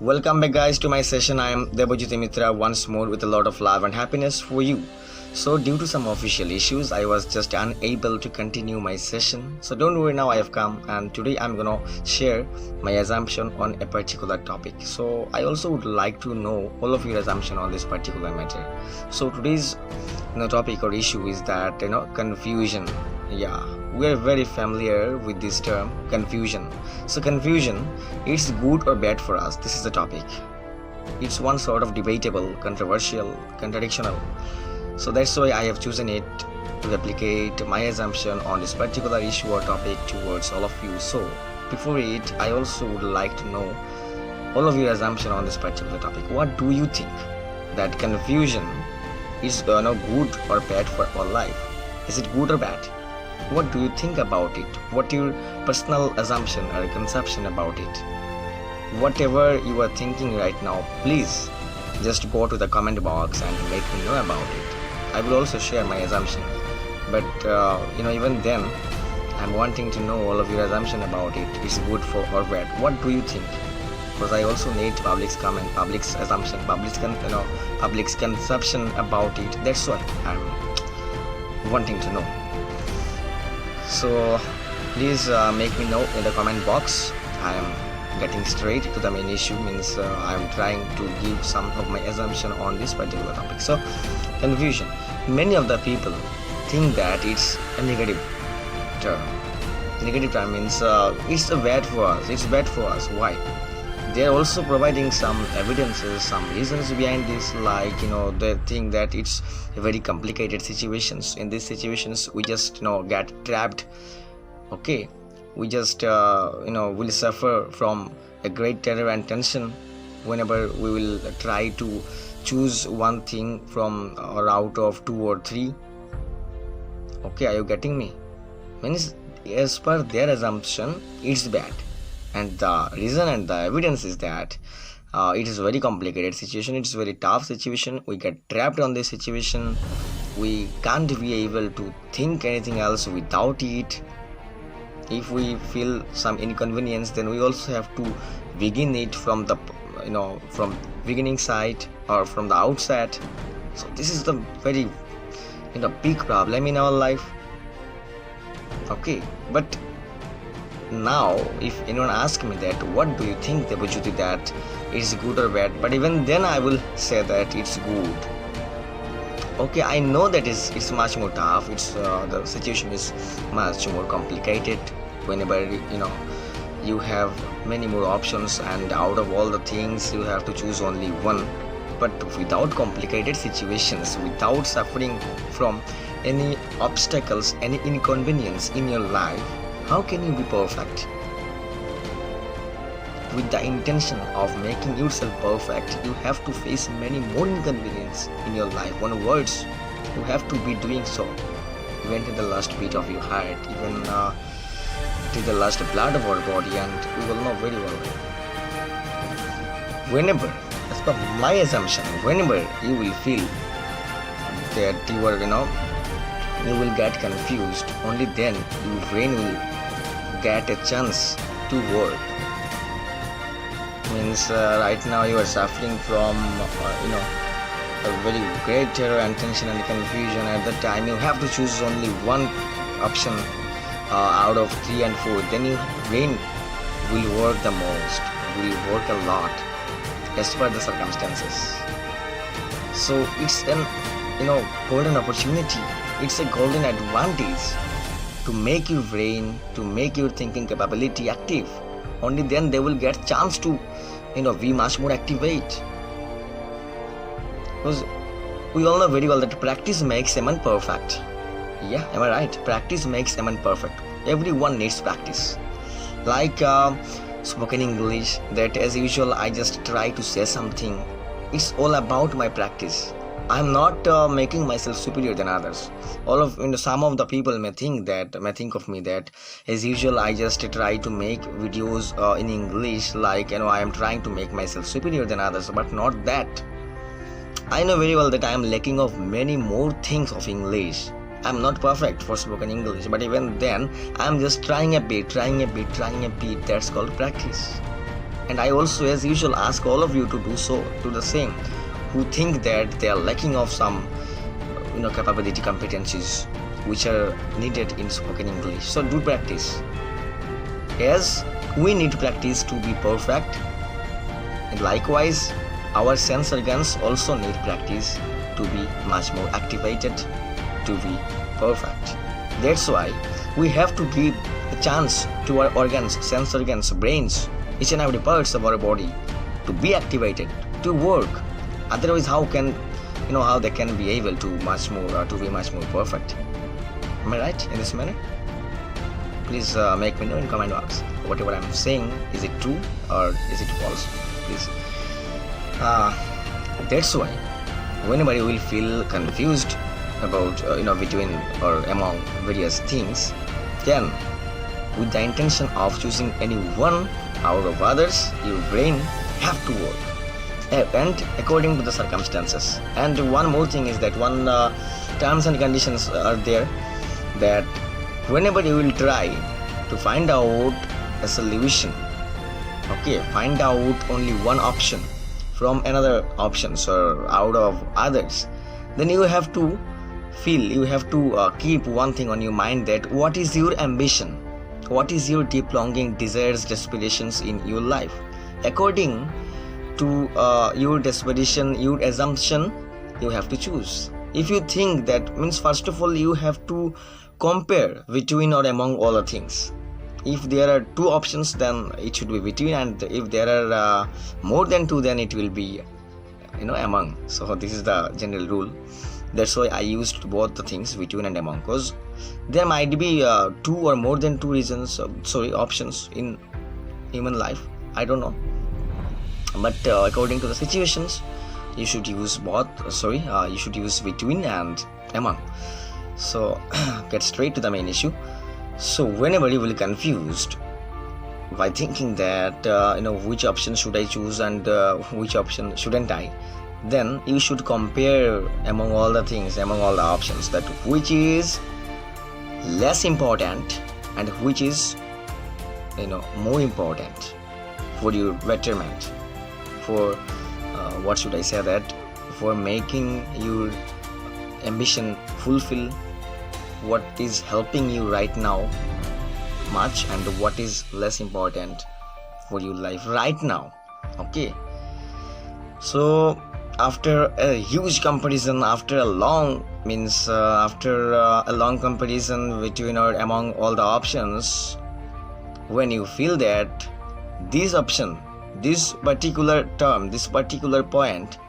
Welcome back, guys, to my session. I am Debojit Mitra once more with a lot of love and happiness for you. So, due to some official issues, I was just unable to continue my session. So, don't worry, now I have come, and today I'm gonna share my assumption on a particular topic. So, I also would like to know all of your assumption on this particular matter. So, today's topic or issue is that confusion. Yeah, we are very familiar with this term confusion. So, confusion, it's good or bad for us. This is the topic. It's one sort of debatable, controversial, contradictional. So that's why I have chosen it to replicate my assumption on this particular issue or topic towards all of you. So before it, I also would like to know all of your assumption on this particular topic. What do you think? That confusion is good or bad for our life? Is it good or bad? What do you think about it? What your personal assumption or conception about it? Whatever you are thinking right now, please just go to the comment box and make me know about it. I will also share my assumption, but even then I'm wanting to know all of your assumption about it. Is good for or bad? What do you think? Because I also need public's comment, public's assumption, public's conception about it. That's what I'm wanting to know. So please make me know in the comment box. I am getting straight to the main issue, means I am trying to give some of my assumption on this particular topic. So confusion, many of the people think that it's a negative term. Negative term means it's bad for us. It's bad for us. Why? They are also providing some evidences, some reasons behind this, like they think that it's a very complicated situations. In these situations we just get trapped. Okay, we just will suffer from a great terror and tension whenever we will try to choose one thing from or out of two or three. Okay, are you getting me? Means as per their assumption, it's bad, and the reason and the evidence is that it is a very complicated situation. It's a very tough situation. We get trapped on this situation. We can't be able to think anything else without it. If we feel some inconvenience, then we also have to begin it from the from beginning side or from the outset. So this is the very big problem in our life. Okay, but now if anyone asks me that what do you think, Debojyoti, that it's good or bad, but even then I will say that it's good. Okay, I know that it's much more tough. It's the situation is much more complicated whenever you have many more options, and out of all the things you have to choose only one. But without complicated situations, without suffering from any obstacles, any inconvenience in your life, how can you be perfect? With the intention of making yourself perfect, you have to face many more inconvenience in your life. On words, you have to be doing so, even to the last beat of your heart, even to the last blood of our body, and we will know very well. Whenever, as per my assumption, whenever you will feel that you will get confused, only then your brain will get a chance to work. Means right now you are suffering from a very great terror and tension and confusion. At that time you have to choose only one option out of 3 and 4. Then your brain will work the most, will work a lot as per the circumstances. So it's an golden opportunity. It's a golden advantage to make your brain, to make your thinking capability active. Only then they will get chance to be much more activate. Because we all know very well that practice makes a man perfect. Yeah, am I right? Practice makes a man perfect. Everyone needs practice. Like spoken English, that as usual I just try to say something. It's all about my practice. I'm not making myself superior than others. All of some of the people may think of me that as usual I just try to make videos in English, like I am trying to make myself superior than others, but not that. I know very well that I am lacking of many more things of English. I'm not perfect for spoken English, but even then I'm just trying a bit. That's called practice. And I also, as usual, ask all of you to do the same, who think that they are lacking of some capability, competencies which are needed in spoken English. So do practice, as we need to practice to be perfect, and likewise our sense organs also need practice to be much more activated to be perfect. That's why we have to give a chance to our organs, sense organs, brains, each and every parts of our body to be activated, to work. Otherwise, how they can be able to be much more perfect? Am I right in this manner? Please make me know in comment box. Whatever I'm saying, is it true or is it false? Please. That's why whenever you will feel confused about between or among various things, then with the intention of choosing any one out of others, your brain have to work and according to the circumstances. And one more thing is that one terms and conditions are there, that whenever you will try to find out a solution, find out only one option from another options or out of others, then you have to keep one thing on your mind, that what is your ambition, what is your deep longing, desires, aspirations in your life. According to your desperation, your assumption, you have to choose. If you think that means, first of all you have to compare between or among all the things. If there are two options, then it should be between, and if there are more than two, then it will be among. So this is the general rule. That's why I used both the things, between and among, because there might be two or more than two options in human life. I don't know, but according to the situations, you should use you should use between and among. So get straight to the main issue. So whenever you will be confused by thinking that which option should I choose and which option shouldn't I, then you should compare among all the things, among all the options, that which is less important and which is more important for your betterment, for for making your ambition fulfill, what is helping you right now much and what is less important for your life right now. So after a huge comparison, after a long comparison between or among all the options, when you feel that this option, this particular term, this particular point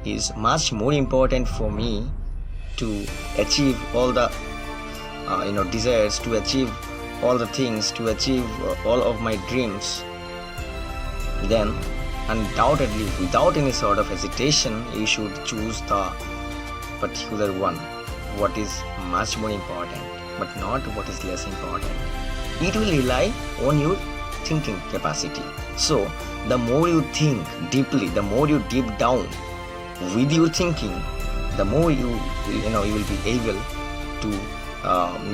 is much more important for me to achieve all the desires, to achieve all the things, to achieve all of my dreams, then undoubtedly, without any sort of hesitation, you should choose the particular one, what is much more important, but not what is less important. It will rely on your thinking capacity. So the more you think deeply, the more you deep down with your thinking, the more you will be able to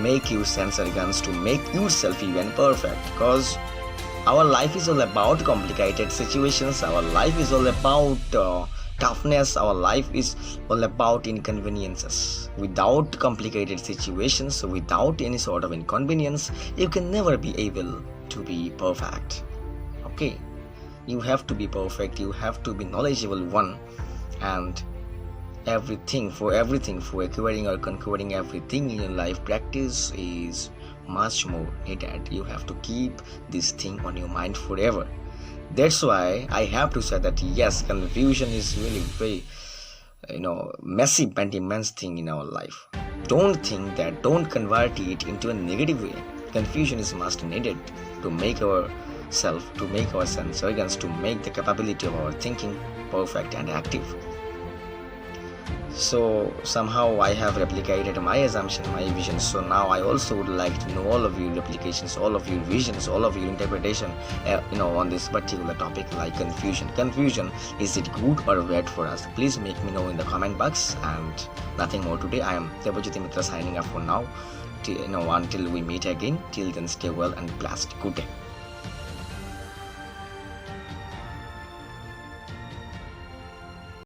make your sense organs, to make yourself even perfect. Because our life is all about complicated situations, our life is all about toughness, our life is all about inconveniences. Without complicated situations, without any sort of inconvenience, you can never be able to be perfect. You have to be perfect, you have to be knowledgeable one, and for acquiring or conquering everything in your life, practice is much more needed. You have to keep this thing on your mind forever. That's why I have to say that yes, confusion is really very messy and immense thing in our life. Don't convert it into a negative way. Confusion is must needed to make our sense organs, to make the capability of our thinking perfect and active. So somehow I have replicated my assumption, my vision. So now I also would like to know all of your replications, all of your visions, all of your interpretation on this particular topic, like confusion. Is it good or bad for us? Please make me know in the comment box. And nothing more today. I am Debojyoti Mitra signing off for now. Until we meet again. Till then, stay well and blessed. Good day.